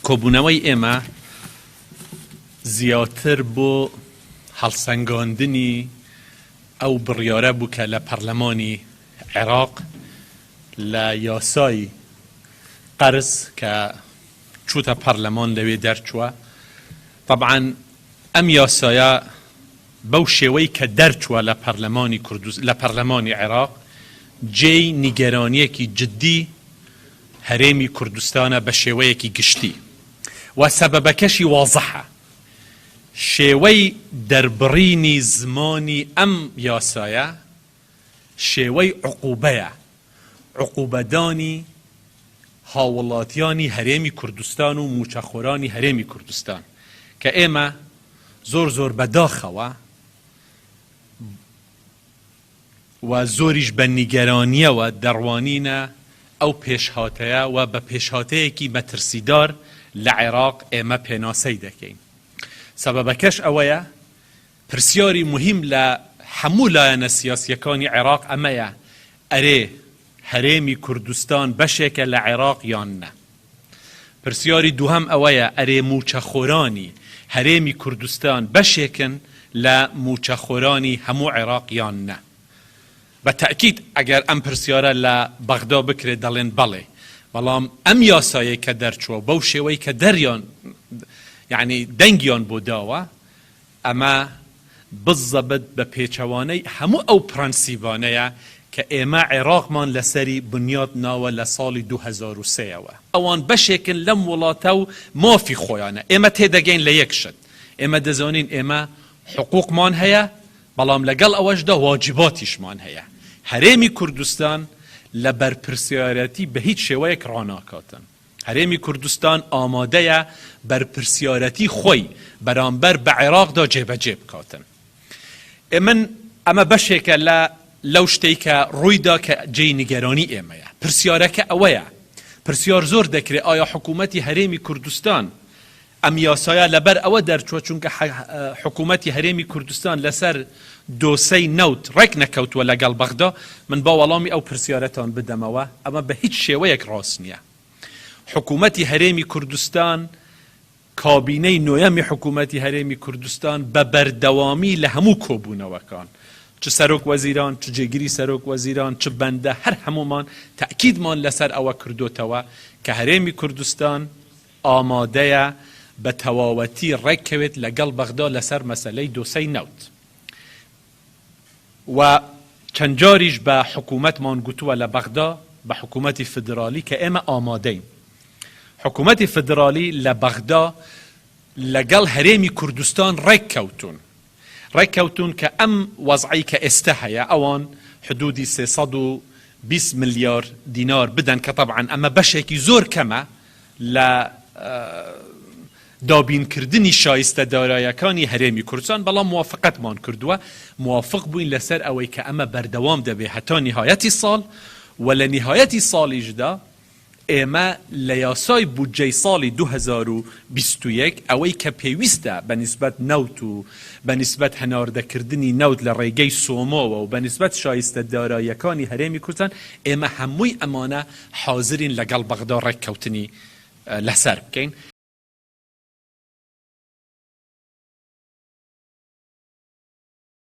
کۆبوونەوەی ئێمە زیاتر بۆ هەڵسەنگاندنی ئەو بڕیارە بوو کە لە پەرلەمانی عێراق لە یاسای قەرز کە چووتە پەرلەمان لەوێ دەرچووە. طبعاً ئەم یاسایە بەو شێوەی کە دەرچووە لە پەرلەمانی عێراق جێی نیگەرانیەکی جددی هەرێمی کوردستانە بە شێوەیەکی گشتی و سەبەبەکەشی واضحە. شێوەی دەربڕینی زمانی ئەم یاسایە شێوەی عقوبەیە، عقوبەدانی هاوڵاتیانی هەرێمی کوردستان و موچەخۆرانی هەرێمی کوردستان کە ئێمە زۆر بەداخەوە و زۆریش بە نیگەرانیەوە دەڕوانینە ئەو پێشهاتەیە و بە پێشهاتەیەکی مەترسیدار لە عێراق ئێمە پێناسەی دەکەین. سەبەبەکەش ئەوەیە پرسیاری مهم لە هەموو لایەنە سیاسیەکانی عێراق ئەمەیە ئەرێ هەرێمی کوردستان بەشێکە لە عێراق یان نە. پرسیاری دووهەم ئەوەیە ئەرێ موچەخۆرانی هەرێمی کوردستان بەشێکن لە موچەخۆرانی هەموو عێراق یان نە. بە تەکید ئەگەر ئەم پرسیارە لە بەغدا بکرێت دەڵێن بەڵێ، بەڵام ئەم یاسایە کە دەرچووە بەو شێوەی کە دەریان یعنی دەنگیان بۆ داوە ئەمە بزەبت بە پێچەوانەی هەموو ئەو پرەنسیبانەیە کە ئێمە عێراقمان لەسەری بنیاد ناوە لە ساڵی 2003ەوە. ئەوان بەشێکن لەم وڵاتە و مافی خۆیانە. ئێمە تێدەگەین لە یەک شت، ئێمە دەزانین ئێمە حقوقمان هەیە، بەڵام لەگەڵ ئەوەشدا واجباتیشمان هەیە. هەرێمی کوردستان لە بەرپرسیارەتی بە هیچ شێوەیەک ڕاناکاتن. هەرێمی کوردستان ئامادەیە بەرپرسیارەتی خۆی بەرامبەر بە عێراقدا جێبەجێ بکاتن. ئەمە بەشێکە لەو شتەی کە ڕوویدا کە جێی نیگەرانی ئێمەیە. پرسیارەکە ئەوەیە، پرسیار زۆر دەکرێت ئایا حکوومەتی هەرێمی کوردستان ئەم یاسایە لەبەر ئەوە دەرچووە چونکە حکوومەتی هەرێمی کوردستان لەسەر دۆسەی نەوت ڕێک نەکەوتووە لەگەڵ بەغدا. من با وەڵامی ئەو پرسیارەتان بدەمەوە، ئەمە بە هیچ شێوەیەک ڕاست نییە. حکوومەتی هەرێمی کوردستان، کابینەی نۆیەمی حکوومەتی هەرێمی کوردستان بە بەردەوامی لە هەموو کۆبوونەوەکان، چ سەرۆک وەزیران، چ جێگیری سەرۆک وەزیران، چ بەندە، هەر هەمومان تەکیدمان لەسەر ئەوە کردوتەوە کە هەرێمی کوردستان ئامادەیە بە تەواوەتی ڕێککەوێت لەگەڵ بەغدا لەسەر مەسەلەی دۆسەی نەوت. و چەند جاریش بە حکوومەتمان گوتووە لە بەغدا، بە حکوومەتی فدرالی کە ئێمە ئامادەین. حکوومەتی فدرالی لە بەغدا لەگەڵ هەرێمی کوردستان ڕێککەوتون کە ئەم وەزعی کە ئێستا هەیە ئەوان حدودی 320 ملیار دینار بدەن کە طبعاً ئەمە بەشێکی زۆر کەمە لە دابینکردنی شایستە دارایەکانی هەرێمی کوردستان، بەڵام موافقەتمان کردووە، موافق بووین لەسەر ئەوەی کە ئەمە بەردەوام دەبێت هەتا نهایەتی ساڵ و لە نهایەتی ساڵیشدا ئێمە لە یاسای بودجەی ساڵی 2021 ئەوەی کە پێویستە بەنسبەت نەوت و بەنسبەت هەناردەکردنی نەوت لە ڕێگەی سۆمۆوە و بەنسبەت شایستە داراییەکانی هەرێمی کوردستان ئێمە هەمووی ئەمانە حازرین لەگەڵ بەغدا ڕێککەوتنی لەسەر بکەین.